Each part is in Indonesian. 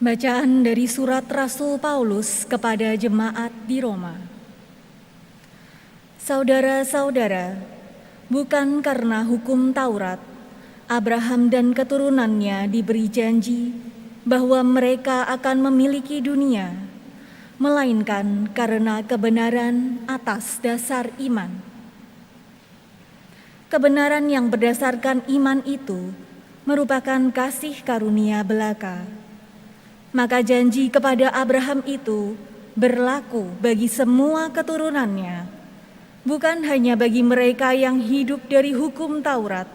Bacaan dari surat Rasul Paulus kepada jemaat di Roma. Saudara-saudara, bukan karena hukum Taurat, Abraham dan keturunannya diberi janji bahwa mereka akan memiliki dunia, melainkan karena kebenaran atas dasar iman. Kebenaran yang berdasarkan iman itu merupakan kasih karunia belaka. Maka janji kepada Abraham itu berlaku bagi semua keturunannya, bukan hanya bagi mereka yang hidup dari hukum Taurat,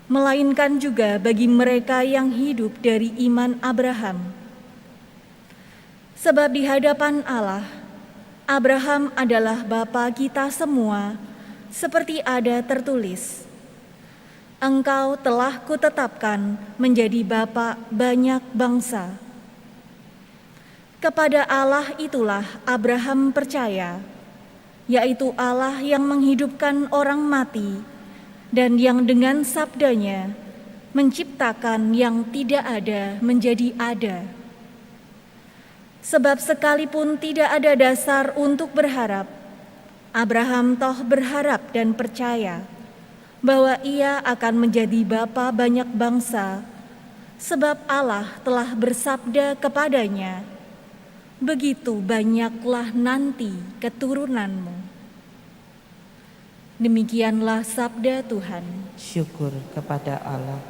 melainkan juga bagi mereka yang hidup dari iman Abraham. Sebab di hadapan Allah, Abraham adalah bapa kita semua, seperti ada tertulis, "Engkau telah kutetapkan menjadi bapa banyak bangsa." Kepada Allah itulah Abraham percaya, yaitu Allah yang menghidupkan orang mati dan yang dengan sabdanya menciptakan yang tidak ada menjadi ada. Sebab sekalipun tidak ada dasar untuk berharap, Abraham toh berharap dan percaya bahwa ia akan menjadi bapa banyak bangsa, sebab Allah telah bersabda kepadanya, "Begitu banyaklah nanti keturunanmu." Demikianlah sabda Tuhan. Syukur kepada Allah.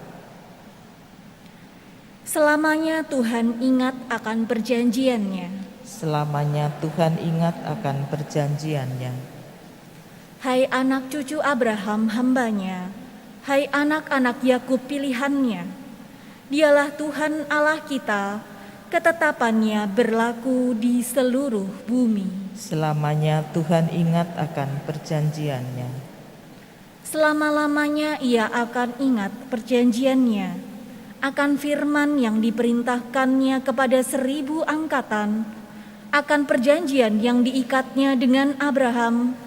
Selamanya Tuhan ingat akan perjanjiannya. Selamanya Tuhan ingat akan perjanjiannya. Hai anak cucu Abraham hambanya, hai anak-anak Yakub pilihannya, dialah Tuhan Allah kita, ketetapannya berlaku di seluruh bumi. Selamanya Tuhan ingat akan perjanjiannya. Selama-lamanya ia akan ingat perjanjiannya, akan firman yang diperintahkannya kepada 1000 angkatan, akan perjanjian yang diikatnya dengan Abraham,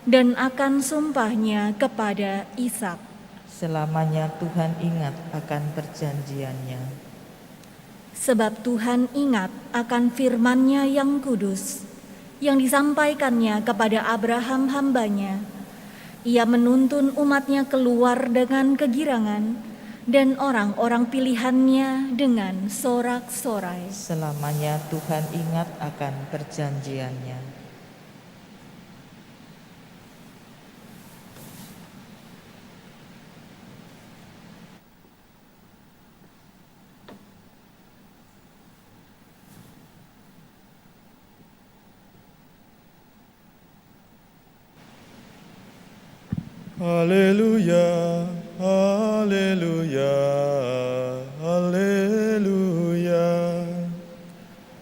dan akan sumpahnya kepada Ishak. Selamanya Tuhan ingat akan perjanjiannya. Sebab Tuhan ingat akan firman-Nya yang kudus, yang disampaikannya kepada Abraham hambanya. Ia menuntun umat-Nya keluar dengan kegirangan, dan orang-orang pilihan-Nya dengan sorak-sorai. Selamanya Tuhan ingat akan perjanjiannya. Haleluya, haleluya, haleluya.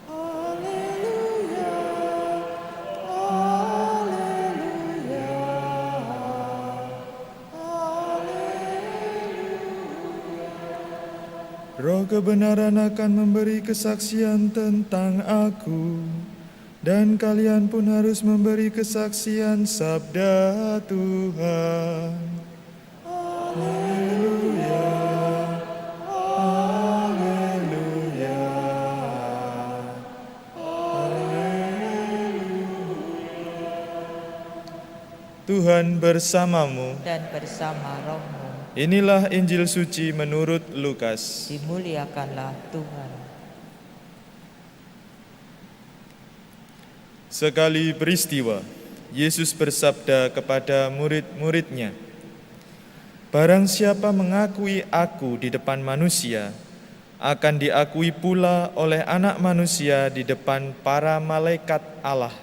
Haleluya, haleluya, haleluya. Roh kebenaran akan memberi kesaksian tentang aku, dan kalian pun harus memberi kesaksian sabda Tuhan. Haleluya, haleluya, haleluya. Tuhan bersamamu. Dan bersama rohmu. Inilah Injil suci menurut Lukas. Dimuliakanlah Tuhan. Sekali peristiwa, Yesus bersabda kepada murid-murid-Nya, "Barang siapa mengakui aku di depan manusia, akan diakui pula oleh Anak Manusia di depan para malaikat Allah.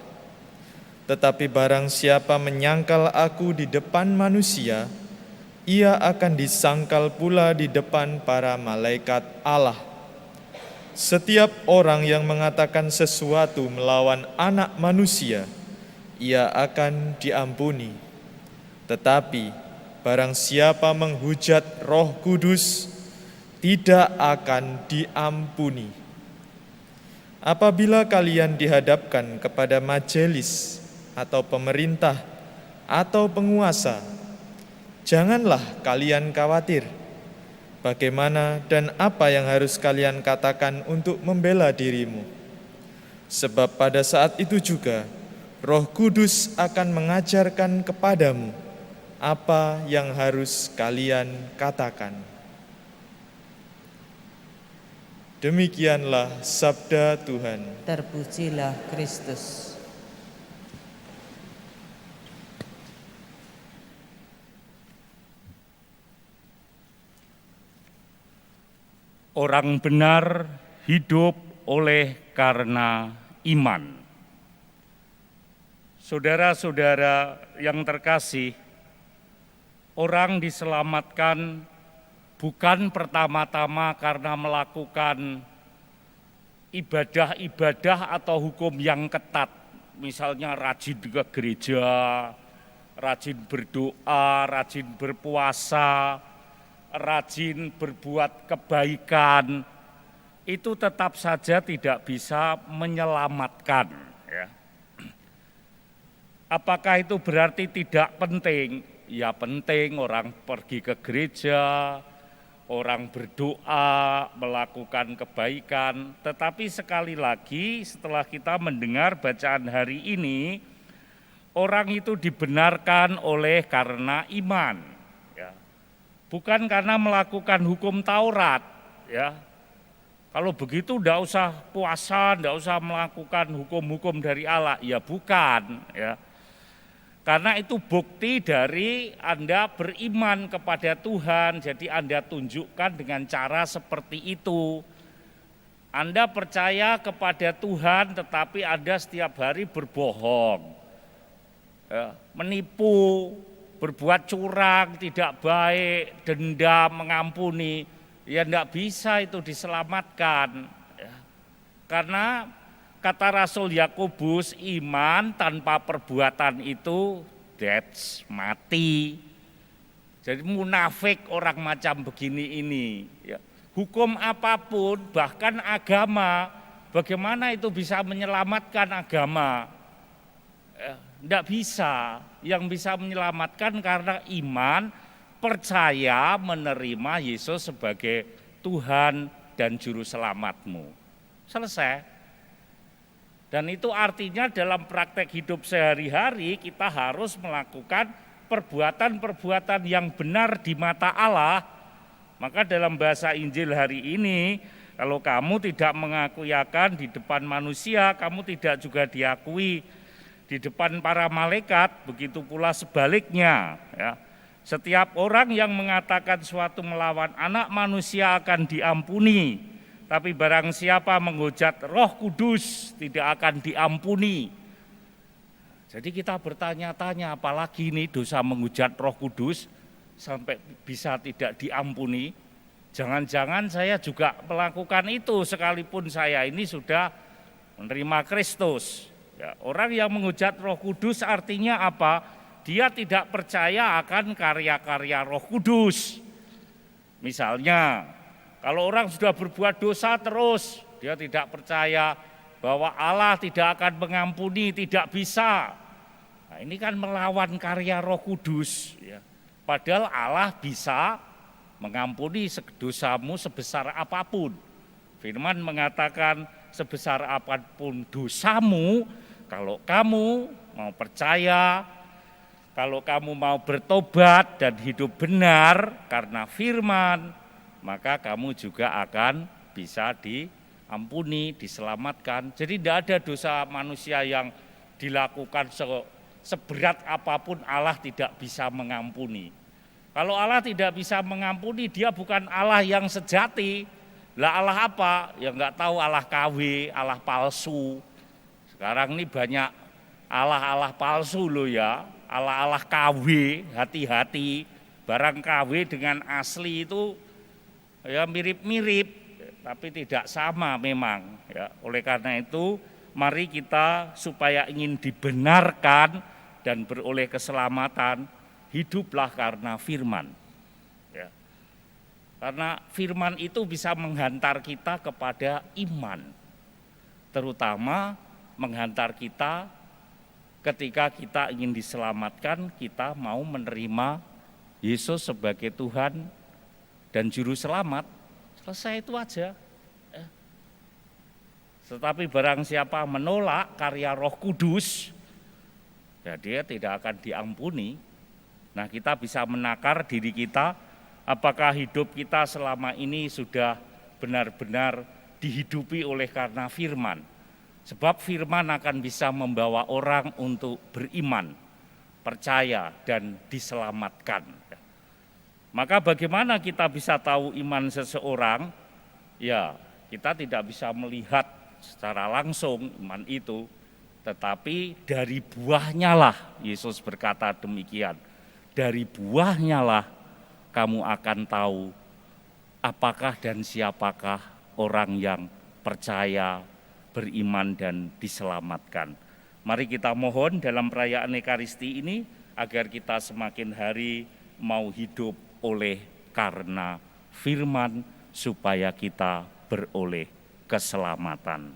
Tetapi barang siapa menyangkal aku di depan manusia, ia akan disangkal pula di depan para malaikat Allah. Setiap orang yang mengatakan sesuatu melawan Anak Manusia, ia akan diampuni. Tetapi barang siapa menghujat Roh Kudus, tidak akan diampuni. Apabila kalian dihadapkan kepada majelis atau pemerintah atau penguasa, janganlah kalian khawatir, bagaimana dan apa yang harus kalian katakan untuk membela dirimu. Sebab pada saat itu juga Roh Kudus akan mengajarkan kepadamu apa yang harus kalian katakan. Demikianlah sabda Tuhan. Terpujilah Kristus. Orang benar hidup oleh karena iman. Saudara-saudara yang terkasih, orang diselamatkan bukan pertama-tama karena melakukan ibadah-ibadah atau hukum yang ketat. Misalnya rajin ke gereja, rajin berdoa, rajin berpuasa, rajin berbuat kebaikan. Itu tetap saja tidak bisa menyelamatkan. Ya. Apakah itu berarti tidak penting? Ya penting, orang pergi ke gereja, orang berdoa, melakukan kebaikan. Tetapi sekali lagi setelah kita mendengar bacaan hari ini, orang itu dibenarkan oleh karena iman. Ya. Bukan karena melakukan hukum Taurat. Ya. Kalau begitu enggak usah puasa, enggak usah melakukan hukum-hukum dari Allah. Ya bukan. Ya. Karena itu bukti dari Anda beriman kepada Tuhan, jadi Anda tunjukkan dengan cara seperti itu. Anda percaya kepada Tuhan, tetapi Anda setiap hari berbohong, ya, menipu, berbuat curang, tidak baik, dendam, mengampuni, ya enggak bisa itu diselamatkan. Ya. Karena kata Rasul Yakobus, iman tanpa perbuatan itu that's mati. Jadi munafik orang macam begini ini. Ya. Hukum apapun, bahkan agama, bagaimana itu bisa menyelamatkan agama? Tidak bisa. Yang bisa menyelamatkan karena iman, percaya menerima Yesus sebagai Tuhan dan Juru Selamatmu. Selesai. Dan itu artinya dalam praktek hidup sehari-hari kita harus melakukan perbuatan-perbuatan yang benar di mata Allah. Maka dalam bahasa Injil hari ini, kalau kamu tidak mengakui akan di depan manusia, kamu tidak juga diakui di depan para malaikat, begitu pula sebaliknya. Ya. Setiap orang yang mengatakan suatu melawan anak manusia akan diampuni. Tapi barang siapa menghujat Roh Kudus tidak akan diampuni. Jadi kita bertanya-tanya, apalagi ini dosa menghujat Roh Kudus sampai bisa tidak diampuni. Jangan-jangan saya juga melakukan itu sekalipun saya ini sudah menerima Kristus. Ya, orang yang menghujat Roh Kudus artinya apa? Dia tidak percaya akan karya-karya Roh Kudus. Misalnya, kalau orang sudah berbuat dosa terus, dia tidak percaya bahwa Allah tidak akan mengampuni, tidak bisa. Nah, ini kan melawan karya Roh Kudus. Ya. Padahal Allah bisa mengampuni dosamu sebesar apapun. Firman mengatakan sebesar apapun dosamu, kalau kamu mau percaya, kalau kamu mau bertobat dan hidup benar karena firman, maka kamu juga akan bisa diampuni, diselamatkan. Jadi tidak ada dosa manusia yang dilakukan seberat apapun Allah tidak bisa mengampuni. Kalau Allah tidak bisa mengampuni, dia bukan Allah yang sejati. Lah Allah apa? Ya enggak tahu, Allah KW, Allah palsu. Sekarang ini banyak Allah-Allah palsu loh ya. Allah-Allah KW, hati-hati. Barang KW dengan asli itu ya mirip-mirip, tapi tidak sama memang. Ya, oleh karena itu, mari kita supaya ingin dibenarkan dan beroleh keselamatan, hiduplah karena firman. Ya. Karena firman itu bisa menghantar kita kepada iman, terutama menghantar kita ketika kita ingin diselamatkan, kita mau menerima Yesus sebagai Tuhan dan juru selamat, selesai itu aja. Tetapi barang siapa menolak karya Roh Kudus, ya dia tidak akan diampuni. Nah, kita bisa menakar diri kita, apakah hidup kita selama ini sudah benar-benar dihidupi oleh karena firman. Sebab firman akan bisa membawa orang untuk beriman, percaya, dan diselamatkan. Maka bagaimana kita bisa tahu iman seseorang? Ya, kita tidak bisa melihat secara langsung iman itu, tetapi dari buahnya lah, Yesus berkata demikian. Dari buahnya lah kamu akan tahu apakah dan siapakah orang yang percaya, beriman, dan diselamatkan. Mari kita mohon dalam perayaan Ekaristi ini agar kita semakin hari mau hidup oleh karena firman supaya kita beroleh keselamatan.